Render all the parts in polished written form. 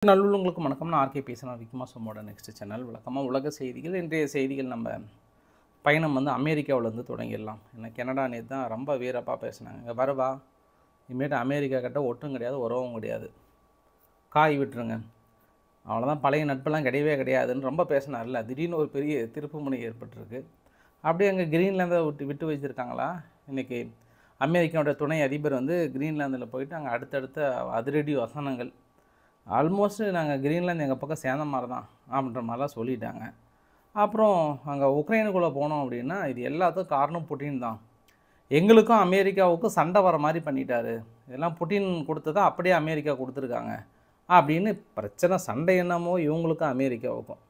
நல்லுள்ளங்களுக்கு வணக்கம். நான் ஆர்கே பேசுகிறேன். விக்மா சோமோட நெக்ஸ்ட் சேனல் வழக்கமாக உலக செய்திகள். இன்றைய செய்திகள் நம்ம பயணம் அமெரிக்காவிலேருந்து தொடங்கிடலாம். ஏன்னா கனடா நேற்று தான் ரொம்ப வீரப்பாக பேசினாங்க. இங்கே வரவா இனிமேட்டு அமெரிக்கா கிட்ட ஒட்டும் கிடையாது, உறவும் கிடையாது, காய் விட்டுருங்க, அவ்வளோதான், பழைய நட்பெல்லாம் கிடையவே கிடையாதுன்னு ரொம்ப பேசினார்ல. திடீர்னு ஒரு பெரிய திருப்பு முனை ஏற்பட்டிருக்கு. அப்படியே அங்கே கிரீன்லாந்தை விட்டு வச்சுருக்காங்களா? இன்றைக்கி அமெரிக்காவோட துணை அதிபர் கிரீன்லாந்தில் போயிட்டு அங்கே அடுத்தடுத்த அதிரடி வசனங்கள், ஆல்மோஸ்ட் நாங்கள் கிரீன்லாந்து எங்கள் பக்கம் சேர்ந்த மாதிரி தான் அப்படின்ற மாதிரிலாம் சொல்லிட்டாங்க. அப்புறம் அங்கே உக்ரைனுக்குள்ளே போனோம் அப்படின்னா இது எல்லாத்துக்கும் காரணம் புட்டின் தான். எங்களுக்கும் அமெரிக்காவுக்கும் சண்டை வர மாதிரி பண்ணிட்டாரு, இதெல்லாம் புட்டின் கொடுத்ததா அப்படியே அமெரிக்கா கொடுத்துருக்காங்க அப்படின்னு பிரச்சனை. சண்டை என்னமோ இவங்களுக்கும் அமெரிக்காவுக்கும்.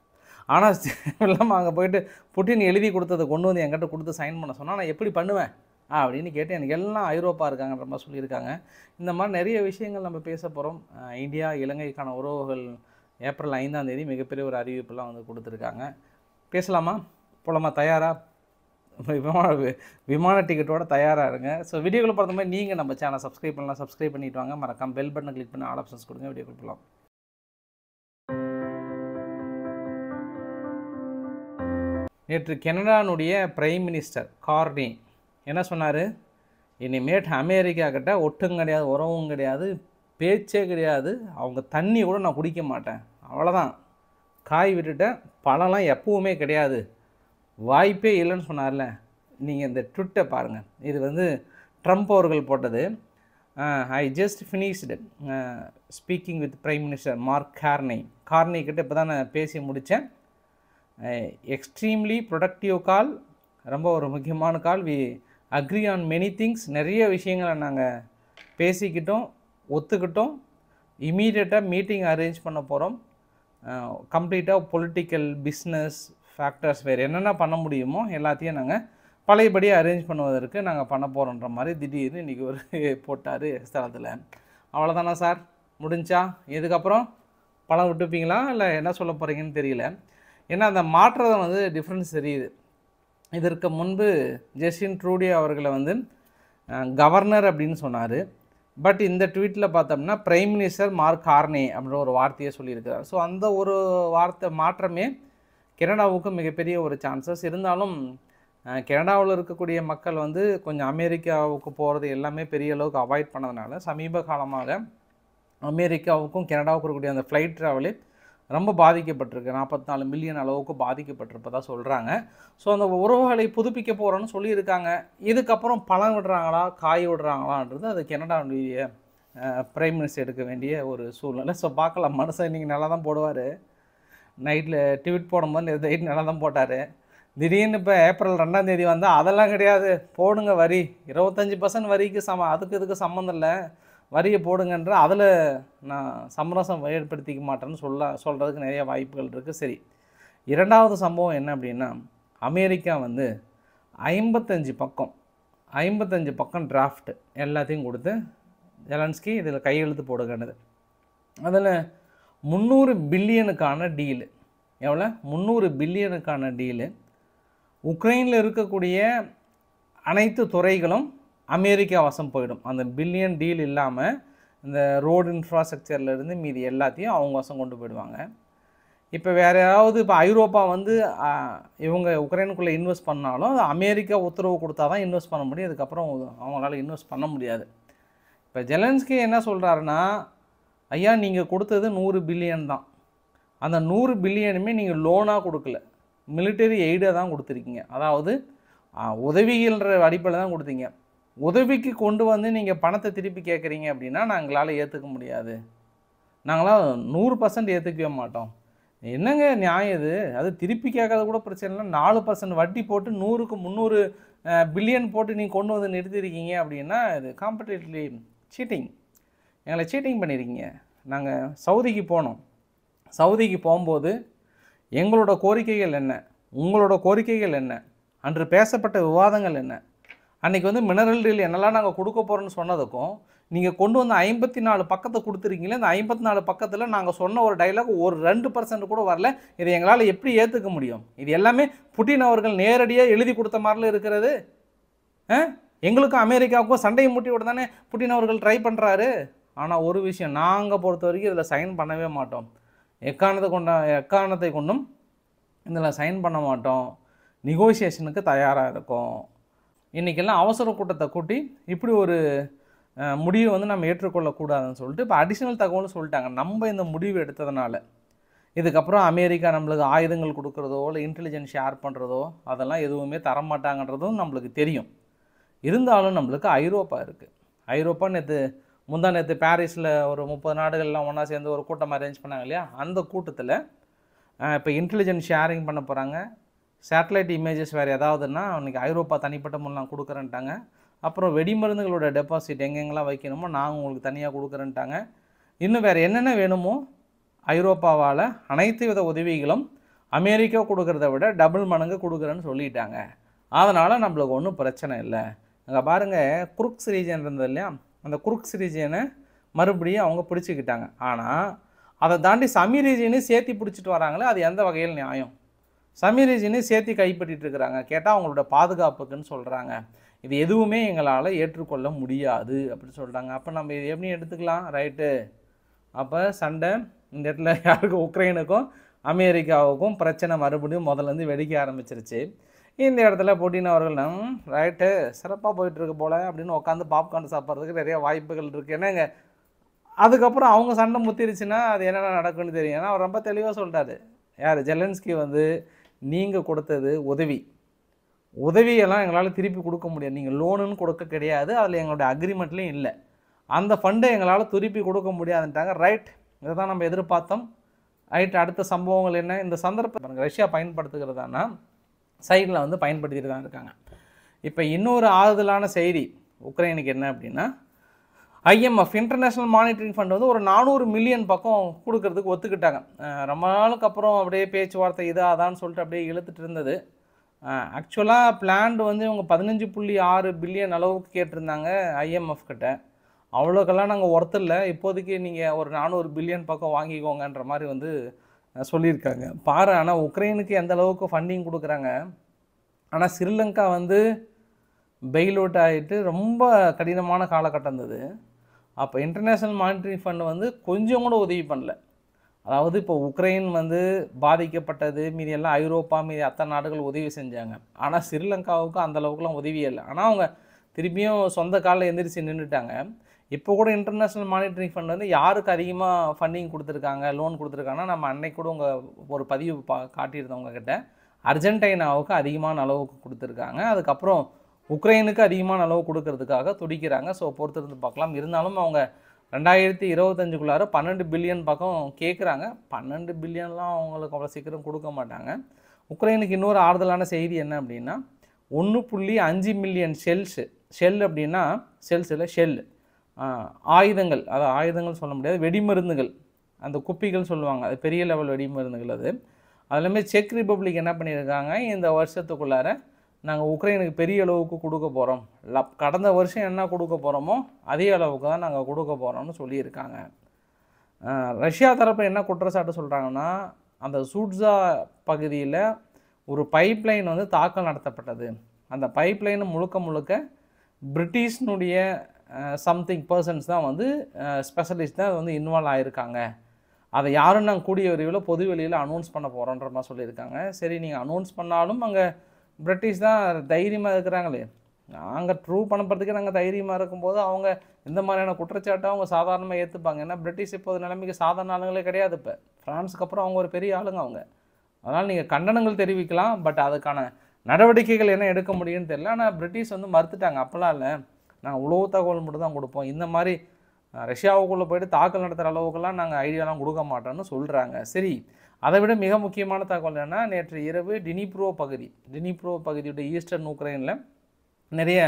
ஆனால் இல்லாமல் அங்கே போயிட்டு புட்டின் எழுதி கொடுத்ததை கொண்டு வந்து என்கிட்ட கொடுத்து சைன் பண்ண சொன்னால் நான் எப்படி பண்ணுவேன் அப்படின்னு கேட்டு எனக்கு எல்லாம் ஐரோப்பா இருக்காங்கன்ற மாதிரி சொல்லியிருக்காங்க. இந்த மாதிரி நிறைய விஷயங்கள் நம்ம பேச போகிறோம். இந்தியா இலங்கைக்கான உறவுகள் ஏப்ரல் 5ஆம் தேதி மிகப்பெரிய ஒரு அறிவிப்பெல்லாம் கொடுத்துருக்காங்க. பேசலாமா? போலாமா? தயாராக? விமான டிக்கெட்டோட தயாராக இருங்க. ஸோ வீடியோக்குள்ள பார்த்த மாதிரி நீங்கள் நம்ம சேனல் சப்ஸ்கிரைப் பண்ணலாம், சப்ஸ்கிரைப் பண்ணிட்டு வாங்க. மறக்காம பெல் பட்டனை கிளிக் பண்ணி ஆல் ஆப்ஷன்ஸ் கொடுங்க. வீடியோ கொடுக்கலாம். நேற்று கனடானுடைய பிரைம் மினிஸ்டர் கார்னி என்ன சொன்னார்? இனிமேட்டு அமெரிக்கா கிட்ட ஒட்டும் கிடையாது, உறவும் கிடையாது, பேச்சே கிடையாது, அவங்க தண்ணி கூட நான் குடிக்க மாட்டேன், அவ்வளோதான், காய் விட்டுட்டேன், பழம்லாம் எப்பவுமே கிடையாது, வாய்ப்பே இல்லைன்னு சொன்னார்ல. நீங்கள் இந்த ட்விட்டை பாருங்கள். இது ட்ரம்ப் அவர்கள் போட்டது. I just finished speaking with prime minister mark Carney கிட்ட இப்போ தான் நான் பேசி முடித்தேன். எக்ஸ்ட்ரீம்லி ப்ரொடக்டிவ் கால், ரொம்ப ஒரு முக்கியமான call. We agree on many things, நிறைய விஷயங்களை நாங்கள் பேசிக்கிட்டோம், ஒத்துக்கிட்டோம். இமீடியட்டாக மீட்டிங் அரேஞ்ச் பண்ண போகிறோம். கம்ப்ளீட்டாக பொலிட்டிக்கல், பிஸ்னஸ் ஃபேக்டர்ஸ், வேறு என்னென்ன பண்ண முடியுமோ எல்லாத்தையும் நாங்கள் பழையபடி அரேஞ்ச் பண்ணுவதற்கு நாங்கள் பண்ண போகிறோன்ற மாதிரி திடீர்னு இன்றைக்கி ஒரு போட்டார் ஸ்தலத்தில். அவ்வளோதானா சார், முடிஞ்சா? இதுக்கப்புறம் பணம் விட்டுப்பீங்களா இல்லை என்ன சொல்ல போகிறீங்கன்னு தெரியல. ஏன்னா அந்த மாற்றத்தை டிஃப்ரென்ஸ் தெரியுது. இதற்கு முன்பு ஜஸ்டின் ட்ரூடோ அவர்களை கவர்னர் அப்படின்னு சொன்னார். பட் இந்த ட்வீட்டில் பார்த்தோம்னா பிரைம் மினிஸ்டர் மார்க் கார்னி அப்படின்ற ஒரு வார்த்தையை சொல்லியிருக்கிறார். ஸோ அந்த ஒரு வார்த்தை மாற்றமே கனடாவுக்கு மிகப்பெரிய ஒரு சான்சஸ் இருந்தாலும் கனடாவில் இருக்கக்கூடிய மக்கள் கொஞ்சம் அமெரிக்காவுக்கு போகிறது எல்லாமே பெரிய அளவுக்கு அவாய்ட் பண்ணதுனால சமீப காலமாக அமெரிக்காவுக்கும் கனடாவுக்கும் இருக்கக்கூடிய அந்த ஃப்ளைட் ட்ராவலே ரொம்ப பாதிக்கப்பட்டிருக்கு. 44 மில்லியன் அளவுக்கு பாதிக்கப்பட்டிருப்பதாக சொல்கிறாங்க. ஸோ அந்த உறவுகளை புதுப்பிக்க போகிறோன்னு சொல்லியிருக்காங்க. இதுக்கப்புறம் பழம் விடுறாங்களா, காய் விடுறாங்களான்றது அது கனடாவுடைய பிரைம் மினிஸ்டர் எடுக்க வேண்டிய ஒரு சூழ்நிலை. ஸோ பார்க்கலாம். மனுஷன் இன்றைக்கி நல்லா தான் போடுவார். நைட்டில் ட்வீட் போடும்போது நைட் நல்லா தான் போட்டார். திடீர்னு இப்போ ஏப்ரல் 2ஆம் தேதி வந்தால் அதெல்லாம் கிடையாது, போடுங்க வரி, 25% வரிக்கு அதுக்கு இதுக்கு சம்மந்தம் இல்லை, வரியை போடுங்கன்ற, அதில் நான் சமரசம் ஏற்படுத்திக்க மாட்டேன்னு சொல்கிறதுக்கு நிறைய வாய்ப்புகள் இருக்குது. சரி, இரண்டாவது சம்பவம் என்ன அப்படின்னா, அமெரிக்கா 55 பக்கம் டிராஃப்ட் எல்லாத்தையும் கொடுத்து ஜெலன்ஸ்கி இதில் கையெழுத்து போடுகிறது. அதில் 300 பில்லியனுக்கான டீலு. எவ்வளோ? 300 பில்லியனுக்கான டீலு. உக்ரைனில் இருக்கக்கூடிய அனைத்து துறைகளும் அமெரிக்கா வசம் போயிடும். அந்த பில்லியன் டீல் இல்லாமல் இந்த ரோடு இன்ஃப்ராஸ்ட்ரக்சர்லேருந்து மீதி எல்லாத்தையும் அவங்க வசம் கொண்டு போயிடுவாங்க. இப்போ வேறு யாராவது இப்போ ஐரோப்பா இவங்க உக்ரைனுக்குள்ளே இன்வெஸ்ட் பண்ணாலும் அது அமெரிக்கா உத்தரவு கொடுத்தா தான் இன்வெஸ்ட் பண்ண முடியும். அதுக்கப்புறம் அவங்களால இன்வெஸ்ட் பண்ண முடியாது. இப்போ ஜெலன்ஸ்கி என்ன சொல்கிறாருன்னா, ஐயா நீங்கள் கொடுத்தது 100 பில்லியன் தான், அந்த 100 பில்லியனுமே நீங்கள் லோனாக கொடுக்கல, மிலிட்டரி எய்டாக தான் கொடுத்துருக்கீங்க. அதாவது உதவிகள்ன்ற அடிப்படையில் தான் கொடுத்தீங்க. உதவிக்கு கொண்டு நீங்கள் பணத்தை திருப்பி கேட்குறீங்க அப்படின்னா நாங்களால் ஏற்றுக்க முடியாது, நாங்களாம் 100% ஏற்றுக்கவே மாட்டோம். என்னங்க நியாயம் இது? அது திருப்பி கேட்காத கூட பிரச்சனை இல்லை, 4% வட்டி போட்டு 100க்கு 300 பில்லியன் போட்டு நீங்கள் கொண்டு நிறுத்திருக்கீங்க அப்படின்னா இது காம்படிட்டிவ்லி சீட்டிங், எங்களை சீட்டிங் பண்ணியிருக்கீங்க. நாங்கள் சவுதிக்கு போனோம். சவுதிக்கு போகும்போது எங்களோட கோரிக்கைகள் என்ன, உங்களோட கோரிக்கைகள் என்ன, அன்று பேசப்பட்ட விவாதங்கள் என்ன, அன்றைக்கி மினரல் டீல் என்னெல்லாம் நாங்கள் கொடுக்க போகிறோன்னு சொன்னதுக்கும் நீங்கள் கொண்டு 54 பக்கத்தை கொடுத்துருக்கீங்களே, இந்த 54 பக்கத்தில் நாங்கள் சொன்ன ஒரு டைலாக் ஒரு 2% கூட வரல. இதை எங்களால் எப்படி ஏற்றுக்க முடியும்? இது எல்லாமே புட்டின் அவர்கள் நேரடியாக எழுதி கொடுத்த மாதிரில இருக்கிறது. எங்களுக்கும் அமெரிக்காவுக்கும் சண்டையை மூட்டி விட தானே புட்டின் அவர்கள் ட்ரை பண்ணுறாரு. ஆனால் ஒரு விஷயம் நாங்கள் பொறுத்த வரைக்கும் இதில் சைன் பண்ணவே மாட்டோம். எக்காரணத்தை கொண்டும் இதில் சைன் பண்ண மாட்டோம். நெகோசியேஷனுக்கு தயாராக இருக்கோம். இன்றைக்கெல்லாம் அவசர கூட்டத்தை கூட்டி இப்படி ஒரு முடிவை வந்து நம்ம ஏற்றுக்கொள்ளக்கூடாதுன்னு சொல்லிட்டு இப்போ அடிஷ்னல் தகவல்னு சொல்லிட்டாங்க. நம்ம இந்த முடிவு எடுத்ததுனால இதுக்கப்புறம் அமெரிக்கா நம்மளுக்கு ஆயுதங்கள் கொடுக்குறதோ இல்லை இன்டெலிஜென்ஸ் ஷேர் பண்ணுறதோ அதெல்லாம் எதுவுமே தரமாட்டாங்கன்றதும் நம்மளுக்கு தெரியும். இருந்தாலும் நம்மளுக்கு ஐரோப்பா இருக்குது. ஐரோப்பா நேற்று பாரிஸில் ஒரு 30 நாடுகள்லாம் ஒன்றா சேர்ந்து ஒரு கூட்டம் அரேஞ்ச் பண்ணாங்க இல்லையா? அந்த கூட்டத்தில் இப்போ இன்டெலிஜென்ஸ் ஷேரிங் பண்ண போகிறாங்க. சேட்டலைட் இமேஜஸ் வேறு ஏதாவதுன்னா இன்றைக்கி ஐரோப்பா தனிப்பட்ட முறையில் கொடுக்குறேன்ட்டாங்க. அப்புறம் வெடிமருந்துகளோட டெபாசிட் எங்கெங்கெல்லாம் வைக்கணுமோ நாங்கள் உங்களுக்கு தனியாக கொடுக்குறேன்ட்டாங்க. இன்னும் வேறு என்னென்ன வேணுமோ ஐரோப்பாவால் அனைத்து வித உதவிகளும் அமெரிக்கா கொடுக்குறத விட டபுள் மடங்கு கொடுக்குறேன்னு சொல்லிட்டாங்க. அதனால் நம்மளுக்கு ஒன்றும் பிரச்சனை இல்லை. அங்கே பாருங்கள், குருக்ஸ் ரீஜன் இருந்தது இல்லையா? அந்த குருக்ஸ் ரீஜனை மறுபடியும் அவங்க பிடிச்சிக்கிட்டாங்க. ஆனால் அதை தாண்டி சமி ரீஜனையும் சேர்த்து பிடிச்சிட்டு வராங்களே, அது எந்த வகையில் நியாயம்? சமி ரீஜனையும் சேர்த்து கைப்பற்றிட்டு இருக்கிறாங்க. கேட்டால் அவங்களோட பாதுகாப்புக்குன்னு சொல்கிறாங்க. இது எதுவுமே எங்களால் ஏற்றுக்கொள்ள முடியாது அப்படின்னு சொல்கிறாங்க. அப்போ நம்ம இது எப்படி எடுத்துக்கலாம்? ரைட்டு, அப்போ சண்டை இந்த இடத்துல யாருக்கு? உக்ரைனுக்கும் அமெரிக்காவுக்கும் பிரச்சனை மறுபடியும் முதல்லேருந்து வெடிக்க ஆரம்பிச்சிருச்சு. இந்த இடத்துல புட்டின் அவர்கள் ரைட்டு சிறப்பாக போயிட்டுருக்கு போல் அப்படின்னு உட்காந்து பாப்கார்ன் சாப்பிட்றதுக்கு நிறைய வாய்ப்புகள் இருக்குது. ஏன்னாங்க அதுக்கப்புறம் அவங்க சண்டை முத்திருச்சுன்னா அது என்னென்ன நடக்குன்னு தெரியும். ஏன்னா அவர் ரொம்ப தெளிவாக சொல்லிட்டாரு. யார்? ஜெலன்ஸ்கி வந்து நீங்கள் கொடுத்தது உதவியெல்லாம் எங்களால் திருப்பி கொடுக்க முடியாது. நீங்கள் லோனுன்னு கொடுக்க கிடையாது, அதில் எங்களுடைய அக்ரிமெண்ட்லேயும் இல்லை. அந்த ஃபண்டை எங்களால் திருப்பி கொடுக்க முடியாதுன்ட்டாங்க. ரைட், இதை தான் நம்ம எதிர்பார்த்தோம். ரைட், அடுத்த சம்பவங்கள் என்ன? இந்த சந்தர்ப்பம் ரஷ்யா பயன்படுத்துகிறதானா சைடில் வந்து பயன்படுத்திட்டு தான் இருக்காங்க. இப்போ இன்னொரு ஆறுதலான செய்தி உக்ரைனுக்கு என்ன அப்படின்னா, IMF இன்டர்நேஷ்னல் மானிட்டரிங் ஃபண்ட் வந்து ஒரு 400 மில்லியன் பக்கம் கொடுக்கறதுக்கு ஒத்துக்கிட்டாங்க. ரொம்ப நாளுக்கு அப்புறம் அப்படியே பேச்சுவார்த்தை அதான்னு சொல்லிட்டு அப்படியே இழுத்துட்டு இருந்தது. ஆக்சுவலாக பிளான்டு வந்து இவங்க 15.6 பில்லியன் அளவுக்கு கேட்டிருந்தாங்க IMF கிட்ட. அவ்வளோக்கெல்லாம் நாங்கள் ஒர்த்து இல்லை, இப்போதைக்கு நீங்கள் ஒரு 400 பில்லியன் பக்கம் வாங்கிக்கோங்கன்ற மாதிரி வந்து சொல்லியிருக்காங்க. பாரு, ஆனால் உக்ரைனுக்கு எந்த அளவுக்கு ஃபண்டிங் கொடுக்குறாங்க. ஆனால் ஸ்ரீலங்கா வந்து பெயில் அவுட் ஆகிட்டு ரொம்ப கடினமான காலகட்டம் இருந்தது. அப்போ இன்டர்நேஷ்னல் மானிட்டரி ஃபண்ட் வந்து கொஞ்சம் கூட உதவி பண்ணல. அதாவது இப்போ உக்ரைன் வந்து பாதிக்கப்பட்டது, மீதி எல்லாம் ஐரோப்பா மீதி அத்தனை நாடுகள் உதவி செஞ்சாங்க. ஆனால் ஸ்ரீலங்காவுக்கு அந்தளவுக்குலாம் உதவி இல்லை. ஆனால் அவங்க திருப்பியும் சொந்த காலில் எந்திரிச்சு நின்றுட்டாங்க. இப்போ கூட இன்டர்நேஷ்னல் மானிட்டரி ஃபண்ட் வந்து யாருக்கு அதிகமாக ஃபண்டிங் கொடுத்துருக்காங்க, லோன் கொடுத்துருக்காங்கன்னா, நம்ம அன்னைக்கு கூட ஒரு பதிவு காட்டியிருந்தவங்க கிட்ட அர்ஜென்டினாவுக்கு அதிகமான அளவுக்கு கொடுத்துருக்காங்க. அதுக்கப்புறம் உக்ரைனுக்கு அதிகமான அளவு கொடுக்கறதுக்காக துடிக்கிறாங்க. ஸோ பொறுத்திருந்து பார்க்கலாம். இருந்தாலும் அவங்க 2025க்குள்ளார 12 பில்லியன் பக்கம் கேட்குறாங்க. 12 பில்லியன்லாம் அவங்களுக்கு அவ்வளோ சீக்கிரம் கொடுக்க மாட்டாங்க. உக்ரைனுக்கு இன்னொரு ஆறுதலான செய்தி என்ன அப்படின்னா, 1.5 மில்லியன் ஷெல் அப்படின்னா ஷெல் ஆயுதங்கள், அதாவது ஆயுதங்கள் சொல்ல முடியாது, வெடிமருந்துகள், அந்த குப்பிகள் சொல்லுவாங்க, அது பெரிய லெவல் வெடிமருந்துகள். அதுலேயுமே செக் ரிப்பப்ளிக் என்ன பண்ணியிருக்காங்க, இந்த வருஷத்துக்குள்ளார நாங்கள் உக்ரைனுக்கு பெரிய அளவுக்கு கொடுக்க போகிறோம், கடந்த வருஷம் என்ன கொடுக்க போகிறோமோ அதே அளவுக்கு தான் நாங்கள் கொடுக்க போகிறோம்னு சொல்லியிருக்காங்க. ரஷ்யா தரப்பு என்ன குற்றச்சாட்டு சொல்கிறாங்கன்னா, அந்த சூட்ஸா பகுதியில் ஒரு பைப்லைன் வந்து தாக்கல் நடத்தப்பட்டது. அந்த பைப்லைன் முழுக்க பிரிட்டிஷ்னுடைய சம்திங் பர்சன்ஸ் தான் வந்து ஸ்பெஷலிஸ்ட் தான் வந்து இன்வால்வ் ஆகியிருக்காங்க. அதை யாரும் நாங்கள் கூடிய விரைவில் பொது வெளியில் அனௌன்ஸ் பண்ண போகிறோன்ற மாதிரி சொல்லியிருக்காங்க. சரி, நீங்கள் அனௌன்ஸ் பண்ணாலும் அங்கே பிரிட்டிஷ் தான் தைரியமாக இருக்கிறாங்களே, நாங்கள் ப்ரூவ் பண்ணப்படுறதுக்கே நாங்கள் தைரியமாக இருக்கும்போது அவங்க இந்த மாதிரியான குற்றச்சாட்டை அவங்க சாதாரணமாக ஏற்றுப்பாங்க. ஏன்னா பிரிட்டிஷ் இப்போது நிலைமைக்கு சாதாரண ஆளுங்களே கிடையாது. இப்போ ஃப்ரான்ஸுக்கு அப்புறம் அவங்க ஒரு பெரிய ஆளுங்க அவங்க. அதனால் நீங்கள் கண்டனங்கள் தெரிவிக்கலாம், பட் அதுக்கான நடவடிக்கைகள் என்ன எடுக்க முடியும்னு தெரியல. ஆனால் பிரிட்டிஷ் வந்து மறுத்துட்டாங்க. அப்போல்லாம் இல்லை, நாங்கள் உளவு தகவல் மட்டும் தான் கொடுப்போம், இந்த மாதிரி ரஷ்யாவுக்குள்ளே போய்ட்டு தாக்கல் நடத்துகிற அளவுக்குலாம் நாங்கள் ஐடியாலாம் கொடுக்க மாட்டோம்னு சொல்கிறாங்க. சரி, அதை விட மிக முக்கியமான தகவல் என்னென்னா, நேற்று இரவு டினிப்ரோ பகுதியோட ஈஸ்டர்ன் உக்ரைனில் நிறைய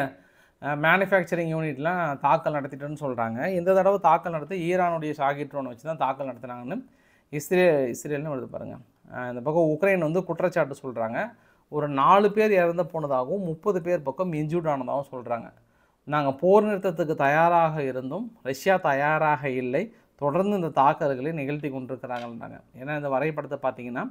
மேனுஃபேக்சரிங் யூனிட்லாம் தாக்கல் நடத்திட்டோன்னு சொல்கிறாங்க. இந்த தடவை தாக்கல் நடத்தி ஈரானுடைய ஷாகிட் ட்ரோன் வச்சு தான் தாக்கல் நடத்துனாங்கன்னு இஸ்ரேல்னு வருது பாருங்கள். இந்த பக்கம் உக்ரைன் வந்து குற்றச்சாட்டு சொல்கிறாங்க. ஒரு 4 பேர் இறந்து போனதாகவும் 30 பேர் பக்கம் இன்ஜூர்ட் ஆனதாகவும் சொல்கிறாங்க. நாங்கள் போர் நிறுத்தத்துக்கு தயாராக இருந்தும் ரஷ்யா தயாராக இல்லை, தொடர்ந்து இந்த தாக்குதல்களை நிகழ்த்தி கொண்டிருக்கிறாங்கன்றாங்க. ஏன்னா இந்த வரைபடத்தை பார்த்தீங்கன்னா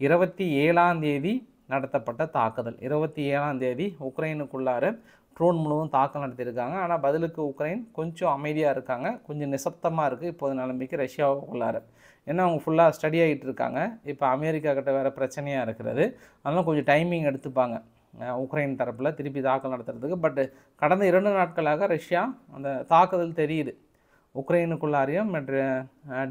27ஆம் தேதி நடத்தப்பட்ட தாக்குதல், 27ஆம் தேதி உக்ரைனுக்குள்ளார ட்ரோன் மூலம் தாக்கல் நடத்தியிருக்காங்க. ஆனால் பதிலுக்கு உக்ரைன் கொஞ்சம் அமைதியாக இருக்காங்க, கொஞ்சம் நிசப்தமாக இருக்குது இப்போது நிலைமைக்கு ரஷ்யாவுக்குள்ளார. ஏன்னா அவங்க ஃபுல்லாக ஸ்டடி ஆகிட்டு இருக்காங்க. இப்போ அமெரிக்கா கிட்ட வேறு பிரச்சனையாக இருக்கிறது, அதனால் கொஞ்சம் டைமிங் எடுத்துப்பாங்க உக்ரைன் தரப்பில் திருப்பி தாக்கல் நடத்துறதுக்கு. பட் கடந்த 2 நாட்களாக ரஷ்யா அந்த தாக்குதல் தெரியுது. உக்ரைனுக்குள்ளாரையும் மற்ற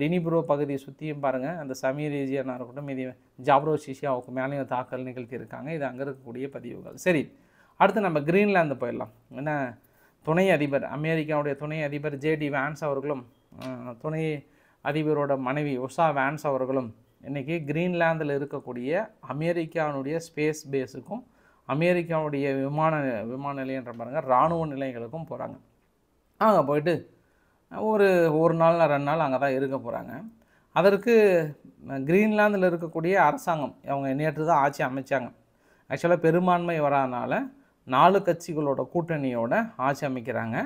டினிப்ரோ பகுதியை சுற்றியும் பாருங்கள், அந்த சமீர் ரீஜியனாக இருக்கட்டும், இது ஜாப்ரோசிஷியாவுக்கு மேலேயும் தாக்கல் நிகழ்த்தியிருக்காங்க. இது அங்கே இருக்கக்கூடிய பதிவுகள். சரி, அடுத்து நம்ம கிரீன்லாந்து போயிடலாம். ஏன்னா துணை அதிபர், அமெரிக்காவுடைய துணை அதிபர் ஜேடி வான்ஸ் அவர்களும் துணை அதிபரோட மனைவி உஷா வான்ஸ் அவர்களும் இன்றைக்கி கிரீன்லாந்தில் இருக்கக்கூடிய அமெரிக்காவுடைய ஸ்பேஸ் பேஸுக்கும் அமெரிக்காவுடைய விமான நிலையன்ற பாருங்கள் இராணுவ நிலையங்களுக்கும் போகிறாங்க. அங்கே போயிட்டு ஒரு நாள் 2 நாள் அங்கே தான் இருக்க போகிறாங்க. அதற்கு கிரீன்லாந்தில் இருக்கக்கூடிய அரசாங்கம் அவங்க நேற்று தான் ஆட்சி அமைச்சாங்க. ஆக்சுவலாக பெரும்பான்மை வராதனால 4 கட்சிகளோட கூட்டணியோட ஆட்சி அமைக்கிறாங்க.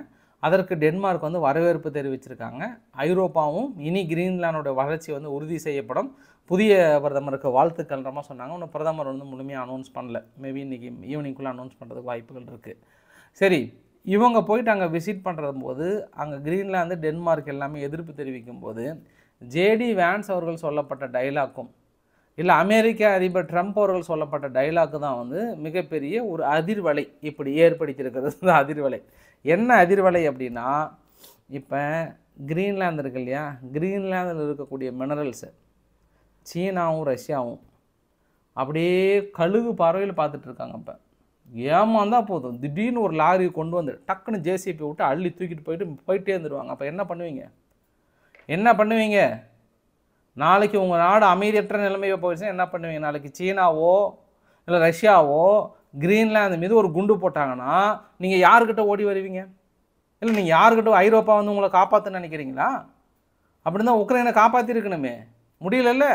அதற்கு டென்மார்க் வந்து வரவேற்பு தெரிவிச்சிருக்காங்க. ஐரோப்பாவும் இனி கிரீன்லாண்டோட வளர்ச்சி வந்து உறுதி செய்யப்படும், புதிய பிரதமருக்கு வாழ்த்துக்கள்ன்றமா சொன்னாங்க. இன்னும் பிரதமர் வந்து முழுமையாக அனௌன்ஸ் பண்ணல, மேபி இன்றைக்கி ஈவினிங்குள்ளே அனௌன்ஸ் பண்ணுறதுக்கு வாய்ப்புகள் இருக்குது. சரி, இவங்க போயிட்டு அங்கே விசிட் பண்ணுறது போது அங்கே கிரீன்லாந்து டென்மார்க் எல்லாமே எதிர்ப்பு தெரிவிக்கும் போது ஜேடி வான்ஸ் அவர்கள் சொல்லப்பட்ட டைலாக்கும் இல்லை அமெரிக்க அதிபர் ட்ரம்ப் அவர்கள் சொல்லப்பட்ட டைலாக்கு தான் வந்து மிகப்பெரிய ஒரு அதிர்வலை இப்படி ஏற்படுத்தியிருக்கிறது. இந்த அதிர்வலை என்ன அதிர்வலை அப்படின்னா, இப்போ கிரீன்லாந்து இருக்கு இல்லையா, கிரீன்லாந்தில் இருக்கக்கூடிய மினரல்ஸை சீனாவும் ரஷ்யாவும் அப்படியே கழுகு பார்வையில் பார்த்துட்ருக்காங்க. இப்போ ஏமாந்தால் போதும், திடீர்னு ஒரு லாரி கொண்டு வந்து டக்குன்னு ஜேசிபி விட்டு அள்ளி தூக்கிட்டு போயிட்டே இருந்துருவாங்க. அப்போ என்ன பண்ணுவீங்க? நாளைக்கு உங்கள் நாடு அமைதியற்ற நிலைமையை போயிடுச்சுன்னா என்ன பண்ணுவீங்க? நாளைக்கு சீனாவோ இல்லை ரஷ்யாவோ கிரீன்லாந்து மீது ஒரு குண்டு போட்டாங்கன்னா நீங்கள் யாருக்கிட்ட ஓடி வருவீங்க? இல்லை நீங்கள் யாருக்கிட்ட ஐரோப்பா வந்து உங்களை காப்பாற்றுன்னு நினைக்கிறீங்களா? அப்படி தான் உக்ரைனை காப்பாற்றிருக்கணுமே, முடியலல்ல,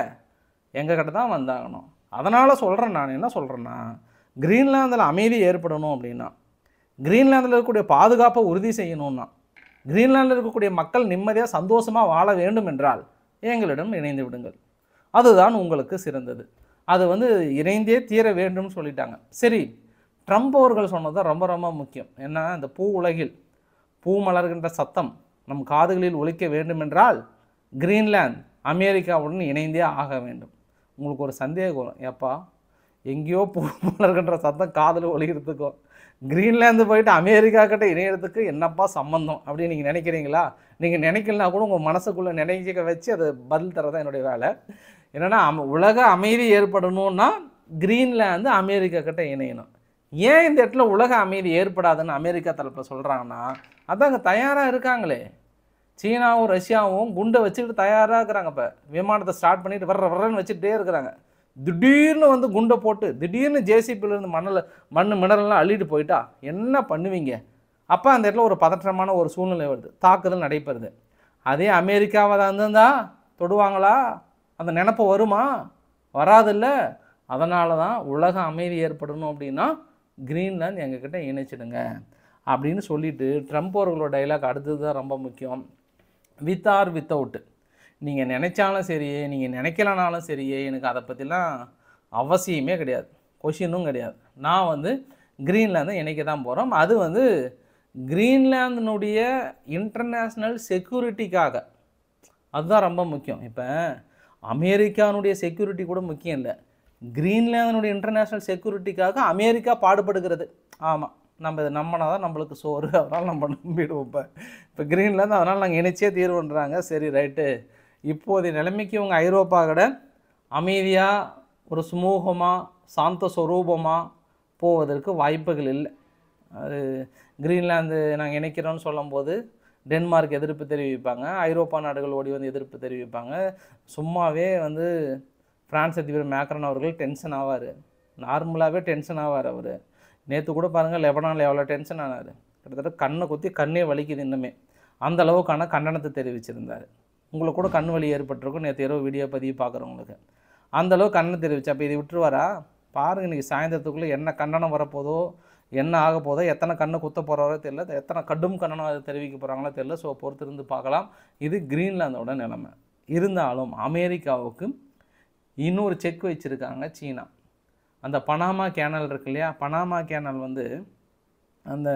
எங்கள் கிட்ட தான் வந்தாகணும். அதனால் சொல்கிறேன், நான் என்ன சொல்கிறேன்னா, கிரீன்லாந்தில் அமைதி ஏற்படணும் அப்படின்னா, கிரீன்லாந்தில் இருக்கக்கூடிய பாதுகாப்பை உறுதி செய்யணும்னா, கிரீன்லாந்தில் இருக்கக்கூடிய மக்கள் நிம்மதியாக சந்தோஷமாக வாழ வேண்டும் என்றால் எங்களிடம் இணைந்து விடுங்கள், அதுதான் உங்களுக்கு சிறந்தது. அது வந்து இணைந்தே தீர வேண்டும்னு சொல்லிட்டாங்க. சரி, ட்ரம்ப் அவர்கள் சொன்னது தான் ரொம்ப ரொம்ப முக்கியம். ஏன்னா இந்த பூ உலகில் பூ மலர்கின்ற சத்தம் நம் காதுகளில் ஒலிக்க வேண்டுமென்றால் கிரீன்லாந்து அமெரிக்காவுடன் இணைந்தே ஆக வேண்டும். உங்களுக்கு ஒரு சந்தேகம் வரும், ஏப்பா எங்கேயோ பூ மலர்கின்ற சத்தம் காதில் ஒலிக்கிறதுக்கும் கிரீன்லாந்து போயிட்டு அமெரிக்கா கிட்ட இணையறதுக்கு என்னப்பா சம்மந்தம் அப்படின்னு நீங்கள் நினைக்கிறீங்களா? நீங்கள் நினைக்கலனா கூட உங்கள் மனசுக்குள்ளே நினைக்க வச்சு அதை பதில் தரதான் என்னுடைய வேலை. என்னென்னா உலக அமைதி ஏற்படணும்னா கிரீன்லாந்து அமெரிக்கா கிட்ட இணையணும். ஏன் இந்த இடத்துல உலக அமைதி ஏற்படாதுன்னு அமெரிக்கா தரப்பில் சொல்கிறாங்கன்னா, அதாங்க தயாராக இருக்காங்களே, சீனாவும் ரஷ்யாவும் குண்டை வச்சுக்கிட்டு தயாராக இருக்கிறாங்க. இப்போ விமானத்தை ஸ்டார்ட் பண்ணிட்டு வர்றன்னு வச்சுக்கிட்டே இருக்கிறாங்க. திடீர்னு வந்து குண்டை போட்டு திடீர்னு ஜேசிபிலேருந்து மண் மினரல்லாம் அள்ளிட்டு போயிட்டா என்ன பண்ணுவீங்க? அப்போ அந்த இடத்துல ஒரு பதற்றமான ஒரு சூழ்நிலை வருது, தாக்குதல் நடைபெறுது. அதே அமெரிக்காவை தான் இருந்தால் தொடுவாங்களா? அந்த நினப்பு வருமா? வராதில்ல. அதனால தான் உலக அமைதி ஏற்படணும் அப்படின்னா கிரீன்லாந்து எங்ககிட்ட இணைச்சிடுங்க அப்படின்னு சொல்லிட்டு ட்ரம்ப் அவர்களோட டைலாக் அடுத்தது தான் ரொம்ப முக்கியம். வித் ஆர் வித்தவுட், நீங்கள் நினைச்சாலும் சரியே, நீங்கள் நினைக்கலனாலும் சரியே, எனக்கு அதை பற்றிலாம் அவசியமே கிடையாது, கொஷினும் கிடையாது. நான் வந்து கிரீன்லாந்தை இணைக்க தான் போகிறோம். அது வந்து கிரீன்லாந்தினுடைய இன்டர்நேஷ்னல் செக்யூரிட்டிக்காக, அதுதான் ரொம்ப முக்கியம். இப்போ அமெரிக்கானுடைய செக்யூரிட்டி கூட முக்கியம் இல்லை, கிரீன்லாந்தினுடைய இன்டர்நேஷ்னல் செக்யூரிட்டிக்காக அமெரிக்கா பாடுபடுகிறது. ஆமாம், நம்ம இதை நம்பினா தான் நம்மளுக்கு சோறு, அதனால் நம்ம நம்பிடுவோம். இப்போ கிரீன்லாந்து அதனால் நாங்கள் இணைச்சே தீர்வுன்றாங்க. சரி, ரைட்டு. இப்போதைய நிலைமைக்கு இவங்க ஐரோப்பா கூட அமைதியாக ஒரு சுமூகமாக சாந்த ஸ்வரூபமாக போவதற்கு வாய்ப்புகள் இல்லை. அது கிரீன்லாந்து நாங்கள் இணைக்கிறோன்னு சொல்லும்போது டென்மார்க் எதிர்ப்பு தெரிவிப்பாங்க, ஐரோப்பா நாடுகள் ஓடி வந்து எதிர்ப்பு தெரிவிப்பாங்க. சும்மாவே வந்து பிரான்ஸ் அதிபர் மேக்ரான் அவர்கள் டென்ஷன் ஆவார், நார்மலாகவே டென்ஷன் ஆவார் அவர். நேற்று கூட பாருங்கள் லெபனானில் எவ்வளோ டென்ஷன் ஆனார், கிட்டத்தட்ட கண்ணை குத்தி கண்ணே வலிக்குது இன்னுமே, அந்த அளவுக்கான கண்டனத்தை தெரிவிச்சிருந்தார். உங்களுக்கு கூட கண் வலி ஏற்பட்டிருக்கும் நேற்று இரவு வீடியோ பதிவு பார்க்குறவங்களுக்கு, அந்தளவு கண்ணை தெரிவிச்சு. அப்போ இதை விட்டுருவாரா? பாருங்கள், இன்றைக்கி சாயந்தரத்துக்குள்ளே என்ன கண்டனம் வரப்போதோ, என்ன ஆக போதோ, எத்தனை கண்ணை குத்த போகிறாரோ தெரியல, எத்தனை கடும் கண்டனம் அதை தெரிவிக்க போகிறாங்களோ தெரியல. ஸோ பொறுத்திருந்து பார்க்கலாம். இது கிரீன்லாந்தோட நிலைமை. இருந்தாலும் அமெரிக்காவுக்கு இன்னொரு செக் வச்சுருக்காங்க சீனா. அந்த பனாமா கேனல் இருக்கு இல்லையா, பனாமா கேனல் வந்து அந்த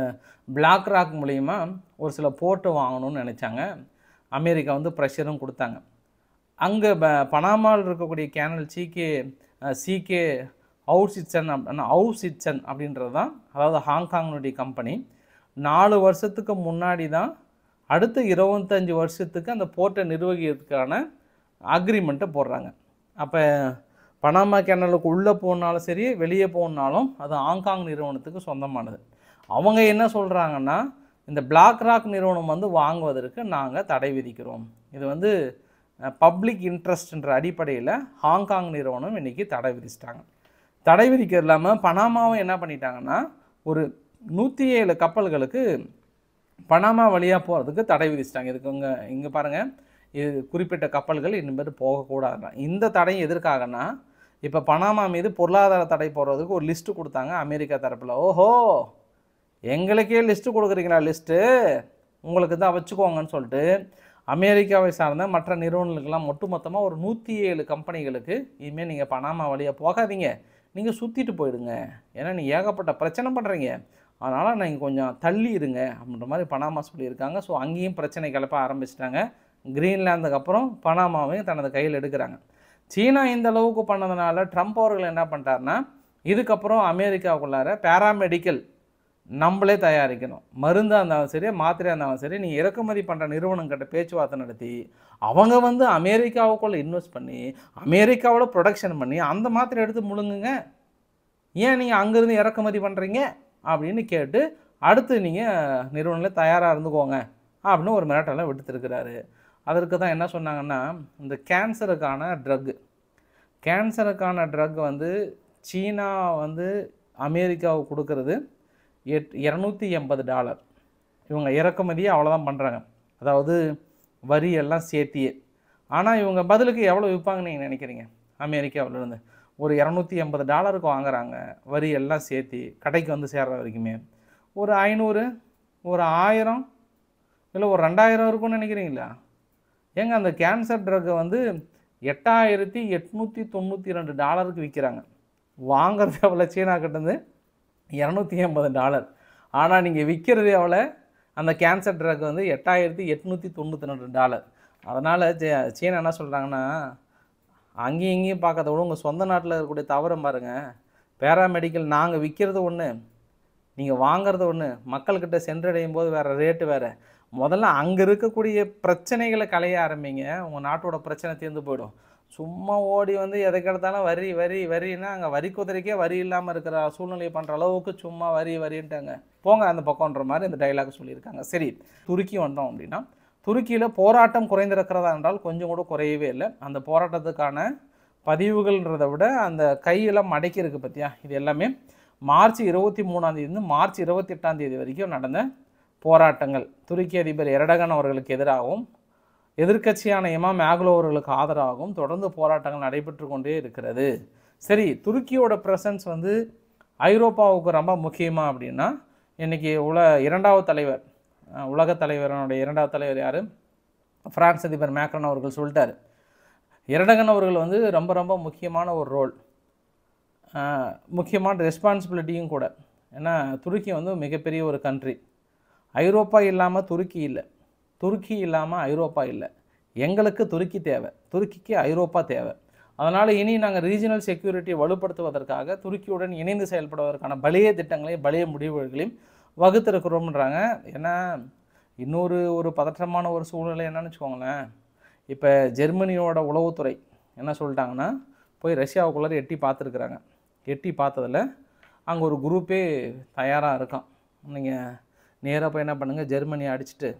பிளாக் ராக் மூலிமா ஒரு சில போர்ட்டு வாங்கணும்னு நினச்சாங்க. அமெரிக்கா வந்து ப்ரெஷரும் கொடுத்தாங்க. அங்கே பனாமாவில் இருக்கக்கூடிய கேனல் சிகே ஹவுசிட்சன் அப்படின்றது தான், அதாவது ஹாங்காங்கினுடைய கம்பெனி 4 வருஷத்துக்கு முன்னாடி தான் அடுத்த 25 வருஷத்துக்கு அந்த போர்ட்டை நிர்வகிக்கிறதுக்கான அக்ரிமெண்ட்டை போடுறாங்க. அப்போ பனாமா கேனலுக்கு உள்ளே போனாலும் சரி, வெளியே போனாலும் அது ஹாங்காங் நிறுவனத்துக்கு சொந்தமானது. அவங்க என்ன சொல்கிறாங்கன்னா, இந்த பிளாக் ராக் நிறுவனம் வந்து வாங்குவதற்கு நாங்கள் தடை விதிக்கிறோம். இது வந்து பப்ளிக் இன்ட்ரெஸ்ட்ன்ற அடிப்படையில் ஹாங்காங் நிறுவனம் இன்றைக்கி தடை விதிச்சிட்டாங்க. தடை விதிக்கிறது இல்லாமல் பனாமாவும் என்ன பண்ணிட்டாங்கன்னா, ஒரு 107 கப்பல்களுக்கு பனாமா வழியாக போகிறதுக்கு தடை விதிச்சிட்டாங்க. இதுக்கு இங்கே பாருங்கள், இது குறிப்பிட்ட கப்பல்கள் இனிமேல் போகக்கூடாது. இந்த தடை எதற்காகனா, இப்போ பனாமா மீது பொருளாதார தடை போடுறதுக்கு ஒரு லிஸ்ட்டு கொடுத்தாங்க அமெரிக்கா தரப்பில். ஓஹோ, எங்களுக்கே லிஸ்ட்டு கொடுக்குறீங்களா, லிஸ்ட்டு உங்களுக்கு தான் வச்சுக்கோங்கன்னு சொல்லிட்டு அமெரிக்காவை சார்ந்த மற்ற நிறுவனங்களுக்கெல்லாம் ஒட்டுமொத்தமாக ஒரு 107 கம்பெனிகளுக்கு இனிமேல் நீங்கள் பனாமா வழியாக போகாதீங்க, நீங்கள் சுற்றிட்டு போயிடுங்க, ஏன்னா நீங்கள் ஏகப்பட்ட பிரச்சனை பண்ணுறீங்க, அதனால் நீங்கள் கொஞ்சம் தள்ளி இருங்க அப்படின்ற மாதிரி பனாமா சொல்லியிருக்காங்க. ஸோ அங்கேயும் பிரச்சனை கிளப்ப ஆரம்பிச்சிட்டாங்க. கிரீன்லாந்துக்கு அப்புறம் பனாமாவையும் தனது கையில் எடுக்கிறாங்க. சீனா இந்த அளவுக்கு பண்ணதுனால ட்ரம்ப் அவர்கள் என்ன பண்ணிட்டாருன்னா, இதுக்கப்புறம் அமெரிக்காவுக்குள்ளார பேராமெடிக்கல் நம்மளே தயாரிக்கணும், மருந்தாக இருந்தாலும் சரி, மாத்திரையாக இருந்தாலும் சரி, நீங்கள் இறக்குமதி பண்ணுற நிறுவனங்கிட்ட பேச்சுவார்த்தை நடத்தி அவங்க வந்து அமெரிக்காவுக்குள்ளே இன்வெஸ்ட் பண்ணி அமெரிக்காவில் ப்ரொடக்ஷன் பண்ணி அந்த மாத்திரை எடுத்து முழுங்குங்க, ஏன் நீங்கள் அங்கேருந்து இறக்குமதி பண்ணுறீங்க அப்படின்னு கேட்டு அடுத்து நீங்கள் நிறுவனங்களே தயாராக இருந்துக்கோங்க அப்படின்னு ஒரு மிரட்டலை விடுத்திருக்கிறாரு. அதற்கு தான் என்ன சொன்னாங்கன்னா, இந்த கேன்சருக்கான ட்ரக் வந்து சீனா வந்து அமெரிக்காவுக்கு கொடுக்கறது $280. இவங்க இறக்குமதியே அவ்வளோதான் பண்ணுறாங்க, அதாவது வரி எல்லாம் சேர்த்தியே. ஆனால் இவங்க பதிலுக்கு எவ்வளோ விற்பாங்கன்னு நீங்கள் நினைக்கிறீங்க? அமெரிக்காவிலேருந்து ஒரு $280 வாங்குறாங்க, வரி எல்லாம் சேர்த்தி கடைக்கு வந்து சேர்ற வரைக்குமே. ஒரு 500, ஒரு 1000, இல்லை ஒரு 2000 இருக்கும்னு நினைக்கிறீங்களா? ஏங்க அந்த கேன்சர் ட்ரக்கை வந்து $8892 விற்கிறாங்க. வாங்கிறது எவ்வளோ? சீனா கிட்டேருந்து $280. ஆனால் நீங்கள் விற்கிறது எவ்வளோ? அந்த கேன்சர் ட்ரக் வந்து $8892. அதனால் சீனா என்ன சொல்கிறாங்கன்னா, அங்கேயும் இங்கேயும் பார்க்கறத விட உங்கள் சொந்த நாட்டில் இருக்கக்கூடிய தவறை பாருங்கள், பேராமெடிக்கல் நாங்கள் விற்கிறது ஒன்று, நீங்கள் வாங்கிறது ஒன்று, மக்கள்கிட்ட சென்றடையும் போது வேறு ரேட்டு வேறு. முதல்ல அங்கே இருக்கக்கூடிய பிரச்சனைகளை களைய ஆரம்பிங்க, உங்கள் நாட்டோட பிரச்சனை தீர்ந்து போயிடும். சும்மா ஓடி வந்து எதை கெடுத்தாலும் வரின்னா அங்கே வரி குதிரைக்கே வரி இல்லாமல் இருக்கிற சூழ்நிலையை பண்ணுற அளவுக்கு சும்மா வரின்ட்டாங்க, போங்க அந்த பக்கம்ன்ற மாதிரி இந்த டைலாக் சொல்லியிருக்காங்க. சரி, துருக்கி வந்தோம் அப்படின்னா, துருக்கியில் போராட்டம் குறைந்திருக்கிறதா என்றால் கொஞ்சம் கூட குறையவே இல்லை. அந்த போராட்டத்துக்கான பதிவுகள்ன்றதை விட அந்த கையெல்லாம் மடக்கி இருக்குது பார்த்தியா, இது எல்லாமே மார்ச் 23 மார்ச் 28 வரைக்கும் நடந்த போராட்டங்கள். துருக்கி அதிபர் எர்டகன் அவர்களுக்கு எதிராகவும் எதிர்க்கட்சியான இமாம் மேக்லோ அவர்களுக்கு ஆதரவாகவும் தொடர்ந்து போராட்டங்கள் நடைபெற்று கொண்டே இருக்கிறது. சரி, துருக்கியோட ப்ரெசன்ஸ் வந்து ஐரோப்பாவுக்கு ரொம்ப முக்கியமாக அப்படின்னா, இன்றைக்கி இரண்டாவது தலைவர், உலக தலைவரனுடைய இரண்டாவது தலைவர் யார்? பிரான்ஸ் அதிபர் மேக்ரான் அவர்கள் சொல்லிட்டார், எர்டகன் அவர்கள் வந்து ரொம்ப ரொம்ப முக்கியமான ஒரு ரோல், முக்கியமான ரெஸ்பான்சிபிலிட்டியும் கூட. ஏன்னா துருக்கி வந்து மிகப்பெரிய ஒரு கண்ட்ரி. ஐரோப்பா இல்லாமல் துருக்கி இல்லை, துருக்கி இல்லாமல் ஐரோப்பா இல்லை. எங்களுக்கு துருக்கி தேவை, துருக்கிக்கு ஐரோப்பா தேவை. அதனால் இனி நாங்கள் ரீஜனல் செக்யூரிட்டியை வலுப்படுத்துவதற்காக துருக்கியுடன் இணைந்து செயல்படுவதற்கான பலிய திட்டங்களையும் பலிய முடிவுகளையும் வகுத்திருக்கிறோம்ன்றாங்க. ஏன்னா ஒரு பதற்றமான ஒரு சூழ்நிலை என்னன்னு வச்சுக்கோங்களேன். இப்போ ஜெர்மனியோட உளவுத்துறை என்ன சொல்லிட்டாங்கன்னா, போய் ரஷ்யாவுக்குள்ளே எட்டி பார்த்துருக்குறாங்க. எட்டி பார்த்ததில் அங்கே ஒரு குரூப்பே தயாராக இருக்கான். நீங்கள் நேராக போய் என்ன பண்ணுங்கள், ஜெர்மனியை அடிச்சுட்டு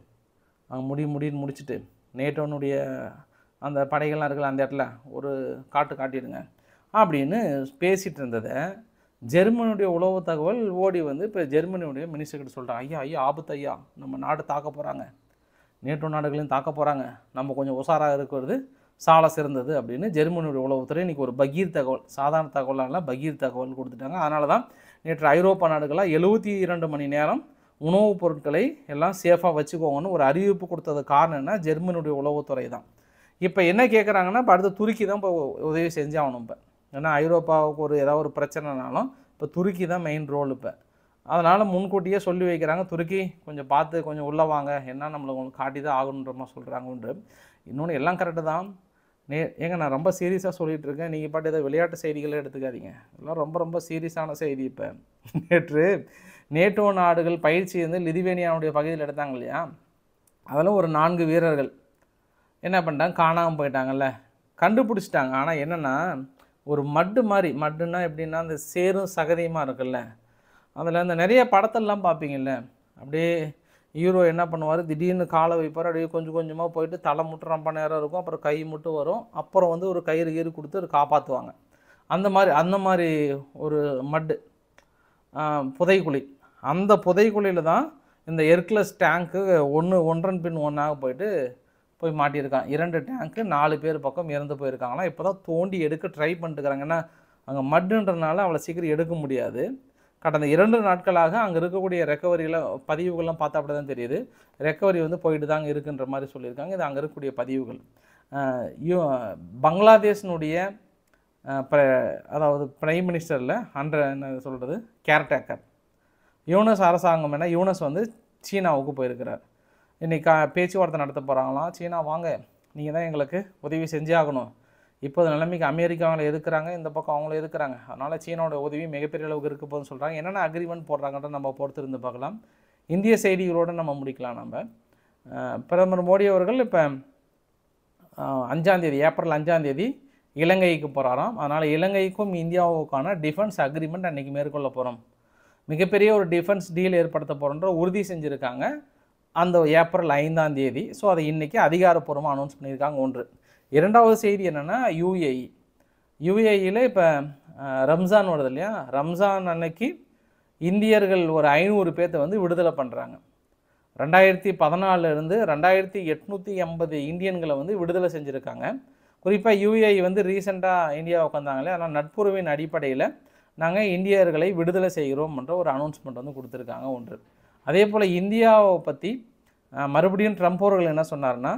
அங்கே முடின்னு முடிச்சுட்டு நேட்டோனுடைய அந்த படைகள்லாம் இருக்குல்ல அந்த இடத்துல ஒரு காட்டிடுங்க அப்படின்னு பேசிகிட்டு இருந்ததை ஜெர்மனியுடைய உளவு தகவல் ஓடி வந்து இப்போ ஜெர்மனியுடைய மினிஸ்டர்கிட்ட சொல்கிறாங்க, ஐயா ஆபத்து ஐயா, நம்ம நாடு தாக்க போகிறாங்க, நேட்டோ நாடுகளையும் தாக்க போகிறாங்க, நம்ம கொஞ்சம் உஷாராக இருக்கிறது சால சிறந்தது அப்படின்னு ஜெர்மனியுடைய உளவுத்துறை இன்றைக்கி ஒரு பகீர் தகவல், சாதாரண தகவலான பகீர் தகவல் கொடுத்துட்டாங்க. அதனால தான் நேற்று ஐரோப்பா நாடுகளாக 72 மணி நேரம் உணவுப் பொருட்களை எல்லாம் சேஃபாக வச்சுக்கோங்கன்னு ஒரு அறிவிப்பு கொடுத்தது. காரணம்னா ஜெர்மனியுடைய உளவுத்துறை தான். இப்போ என்ன கேட்குறாங்கன்னா, இப்போ அடுத்து துருக்கி தான் இப்போ உதவி செஞ்சாகணும். இப்போ ஏன்னா ஐரோப்பாவுக்கு ஏதாவது ஒரு பிரச்சனைனாலும் இப்போ துருக்கி தான் மெயின் ரோல். இப்போ அதனால் முன்கூட்டியே சொல்லி வைக்கிறாங்க, துருக்கி கொஞ்சம் பார்த்து கொஞ்சம் உள்ளே வாங்க, என்ன நம்மளுக்கு உங்களுக்கு காட்டி தான் ஆகணுன்ற மாதிரி சொல்கிறாங்கன்று. இன்னொன்று எல்லாம் கரெக்டு தான். ஏங்க நான் ரொம்ப சீரியஸாக சொல்லிகிட்டு இருக்கேன், நீங்கள் பாட்டு ஏதோ விளையாட்டு செய்திகளே எடுத்துக்காதீங்க. இதெல்லாம் ரொம்ப ரொம்ப சீரியஸான செய்தி. இப்போ நேட்டோ நாடுகள் பயிற்சி வந்து லிதுவேனியாவுடைய பகுதியில் எடுத்தாங்க இல்லையா, அதில் ஒரு 4 வீரர்கள் என்ன பண்ணிட்டாங்க, காணாமல் போயிட்டாங்கல்ல, கண்டுபிடிச்சிட்டாங்க. ஆனால் என்னென்னா ஒரு மட்டுன்னா எப்படின்னா அந்த சேரும் சகதியுமாக இருக்குல்ல, அதில் அந்த நிறைய படத்தெல்லாம் பார்ப்பீங்கள்ல, அப்படியே ஹீரோ என்ன பண்ணுவார், திடீர்னு காலை வைப்பார், அப்படியே கொஞ்சம் கொஞ்சமாக போயிட்டு தலை மட்டும் ரொம்ப நேரம் இருக்கும், அப்புறம் கை மட்டும் வரும், அப்புறம் வந்து ஒரு கயிறு கொடுத்து காப்பாற்றுவாங்க. அந்த மாதிரி ஒரு புதைக்குழி. அந்த புதைக்குழியில் தான் இந்த எர்குலஸ் டேங்க்கு ஒன்றன் பின் ஒன்றாக போய் மாட்டியிருக்கான். 2 டேங்க்கு 4 பேர் பக்கம் இறந்து போயிருக்காங்களாம். இப்போ தான் தோண்டி எடுக்க ட்ரை பண்ணிட்டுருக்காங்க. ஏன்னா அங்கே மட்டுன்றதுனால அவ்வளோ சீக்கிரம் எடுக்க முடியாது. கடந்த 2 நாட்களாக அங்கே இருக்கக்கூடிய ரெக்கவரியில் பதிவுகள்லாம் பார்த்தா அப்படி தான் தெரியுது. ரெக்கவரி வந்து போயிட்டு தாங்க இருக்குன்ற மாதிரி சொல்லியிருக்காங்க. இது அங்கே இருக்கக்கூடிய பதிவுகள். பங்களாதேஷனுடைய அதாவது பிரைம் மினிஸ்டரில் என்ன சொல்கிறது, கேர்டேக்கர் யூனஸ் அரசாங்கம் யூனஸ் வந்து சீனாவுக்கு போயிருக்கிறார். இன்றைக்கி பேச்சுவார்த்தை நடத்த போகிறாங்களாம். சீனா வாங்க, நீங்கள் தான் எங்களுக்கு உதவி செஞ்சே ஆகணும். இப்போது நிலைமைக்கு அமெரிக்காவில் எதுக்குறாங்க, இந்த பக்கம் அவங்கள எதுக்குறாங்க. அதனால் சீனாவோட உதவி மிகப்பெரிய அளவுக்கு இருக்க போதுன்னு சொல்கிறாங்க. என்னென்ன அக்ரிமெண்ட் போடுறாங்கன்ற நம்ம பொறுத்து இருந்து பார்க்கலாம். இந்திய செய்திகளோடு நம்ம முடிக்கலாம். நம்ம பிரதமர் மோடி அவர்கள் இப்போ 5ஆம் தேதி, ஏப்ரல் 5ஆம் தேதி இலங்கைக்கு போகிறாராம். அதனால் இலங்கைக்கும் இந்தியாவுக்கான டிஃபென்ஸ் அக்ரிமெண்ட் அன்றைக்கி மேற்கொள்ள போகிறோம், மிகப்பெரிய ஒரு டிஃபென்ஸ் டீல் ஏற்படுத்த போகிறோன்ற உறுதி செஞ்சுருக்காங்க அந்த ஏப்ரல் 5ஆம் தேதி. ஸோ அதை இன்றைக்கி அதிகாரப்பூர்வமாக அனௌன்ஸ் பண்ணியிருக்காங்க. ஒன்று. இரண்டாவது செய்தி என்னென்னா, யுஏஇயில் இப்போ ரம்ஜான் வருது இல்லையா, ரம்ஜான் அன்னைக்கு இந்தியர்கள் ஒரு 500 பேர்த்த வந்து விடுதலை பண்ணுறாங்க. 2014 2880 இந்தியன்களை வந்து விடுதலை செஞ்சுருக்காங்க. குறிப்பாக யுஏஇ வந்து ரீசெண்டாக இந்தியா உட்காந்தாங்களே, அதனால் நட்புறவின் அடிப்படையில் நாங்கள் இந்தியர்களை விடுதலை செய்கிறோம் என்ற ஒரு அனௌன்ஸ்மெண்ட் வந்து கொடுத்துருக்காங்க. ஒன்று. அதே போல் இந்தியாவை பற்றி மறுபடியும் ட்ரம்ப் அவர்கள் என்ன சொன்னார்னா,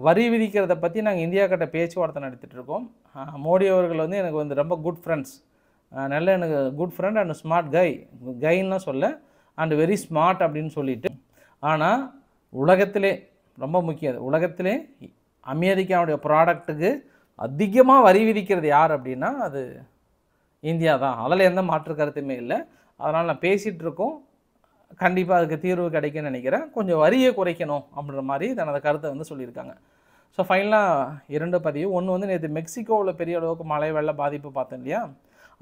வரி விதிக்கிறத பற்றி நாங்கள் இந்தியா கிட்ட பேச்சுவார்த்தை நடத்திட்டுருக்கோம். மோடி அவர்கள் வந்து எனக்கு வந்து ரொம்ப குட் ஃப்ரெண்ட்ஸ், எனக்கு குட் ஃப்ரெண்ட் அண்ட் ஸ்மார்ட் கைன்னு சொல்ல, அண்ட் வெரி ஸ்மார்ட் அப்படின்னு சொல்லிட்டு. ஆனால் உலகத்திலே ரொம்ப முக்கியம், உலகத்திலே அமெரிக்காவுடைய ப்ராடக்ட்டுக்கு அதிகமாக வரி விதிக்கிறது யார் அப்படின்னா அது இந்தியா தான். அதில் எந்த மாற்று கருத்துமே இல்லை. அதனால் நான் பேசிகிட்டு இருக்கோம், கண்டிப்பாக அதுக்கு தீர்வு கிடைக்குன்னு நினைக்கிறேன். கொஞ்சம் வரியை குறைக்கணும் அப்படின்ற மாதிரி தனது கருத்தை வந்து சொல்லியிருக்காங்க. ஸோ ஃபைனலாக 2 பதிவு. ஒன்று வந்து நேற்று மெக்சிகோவில் பெரிய அளவுக்கு மழை வெள்ள பாதிப்பு பார்த்தேன் இல்லையா,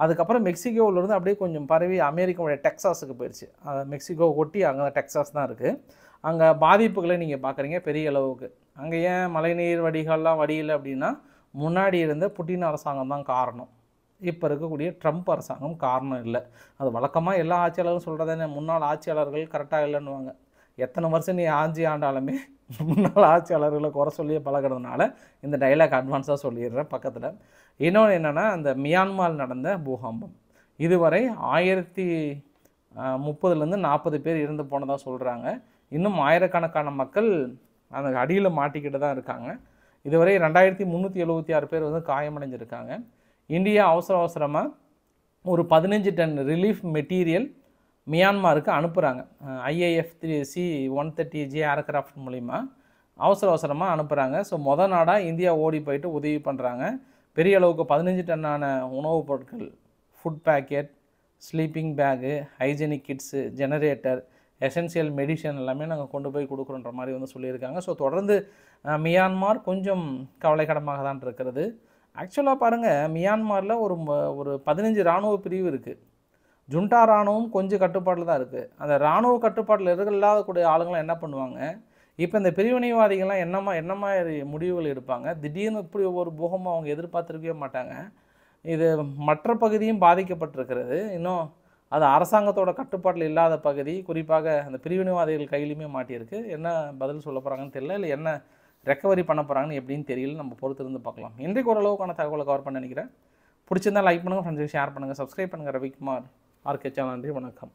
அதுக்கப்புறம் மெக்சிகோவிலேருந்து அப்படியே கொஞ்சம் பரவி அமெரிக்காவுடைய டெக்சாஸுக்கு போயிடுச்சு. மெக்சிகோ ஒட்டி அங்கே டெக்சாஸ் தான் இருக்குது. அங்கே பாதிப்புகளை நீங்கள் பார்க்குறீங்க பெரிய அளவுக்கு. அங்கே ஏன் மழைநீர் வடிகால்லாம் வடியலை அப்படின்னா, முன்னாடி இருந்த புட்டின் அரசாங்கம் தான் காரணம், இப்போ இருக்கக்கூடிய ட்ரம்ப் அரசாங்கம் காரணம் இல்லை. அது வழக்கமாக எல்லா ஆட்சியாளரும் சொல்கிறதானே, முன்னாள் ஆட்சியாளர்கள் கரெக்டாக இல்லைன்னுவாங்க. எத்தனை வருஷம் நீ ஆண்டாலுமே முன்னாள் ஆட்சியாளர்களை குறை சொல்லியே பழகிறதுனால இந்த டைலாக் அட்வான்ஸாக சொல்லிடுறேன் பக்கத்தில். இன்னொன்று என்னென்னா, அந்த மியான்மார் நடந்த பூகம்பம் இதுவரை 1030லேருந்து 40 பேர் இறந்து போனதாக சொல்கிறாங்க. இன்னும் ஆயிரக்கணக்கான மக்கள் அந்த அடியில் மாட்டிக்கிட்டு தான் இருக்காங்க. இதுவரை 2376 பேர் வந்து காயமடைஞ்சிருக்காங்க. இந்தியா அவசரமாக ஒரு 15 டன் ரிலீஃப் மெட்டீரியல் மியான்மாருக்கு அனுப்புகிறாங்க. IAF-130J ஏர்க்ராஃப்ட் மூலிமா அவசரமாக அனுப்புகிறாங்க. ஸோ நாடாக இந்தியா ஓடி போயிட்டு உதவி பண்ணுறாங்க. பெரிய அளவுக்கு 15 டன்னான உணவுப் பொருட்கள், food packet, sleeping bag, hygienic kids, generator, essential medicine எல்லாமே நாங்கள் கொண்டு போய் கொடுக்குறோன்ற மாதிரி வந்து சொல்லியிருக்காங்க. ஸோ தொடர்ந்து மியான்மார் கொஞ்சம் கவலைக்கிடமாக தான் இருக்கிறது. ஆக்சுவலாக பாருங்கள், மியான்மாரில் ஒரு 15 இராணுவ பிரிவு இருக்குது. ஜுண்டா இராணுவம் கொஞ்சம் கட்டுப்பாட்டில் தான் இருக்குது. அந்த இராணுவ கட்டுப்பாட்டில் இல்லாதக்கூடிய ஆளுங்களாம் என்ன பண்ணுவாங்க, இப்போ இந்த பிரிவினைவாதிகள்லாம் என்ன மாதிரி முடிவுகள் எடுப்பாங்க. திடீர்னு இப்படி ஒரு பூகம்பம் அவங்க எதிர்பார்த்துருக்கவே மாட்டாங்க. இது மற்ற பகுதியும் பாதிக்கப்பட்டிருக்கிறது. இன்னும் அது அரசாங்கத்தோட கட்டுப்பாட்டில் இல்லாத பகுதி, குறிப்பாக அந்த பிரிவினைவாதிகள் கையிலையுமே மாட்டியிருக்கு. என்ன பதில் சொல்ல போகிறாங்கன்னு தெரியல, இல்லை என்ன ரெக்கவரி பண்ண போகிறாங்கன்னு எப்படின்னு தெரியல. நம்ம பொறுத்திருந்து பார்க்கலாம். இன்றைக்கு ஓரளவுக்கான தகவலை கவர் பண்ண நினைக்கிறேன். பிடிச்சிருந்தால் லைக் பண்ணுங்கள், ஃப்ரெண்ட்ஸுக்கு ஷேர் பண்ணுங்கள், சப்ஸ்கிரைப் பண்ணுங்கள். Ravikumar RK channel. நன்றி, வணக்கம்.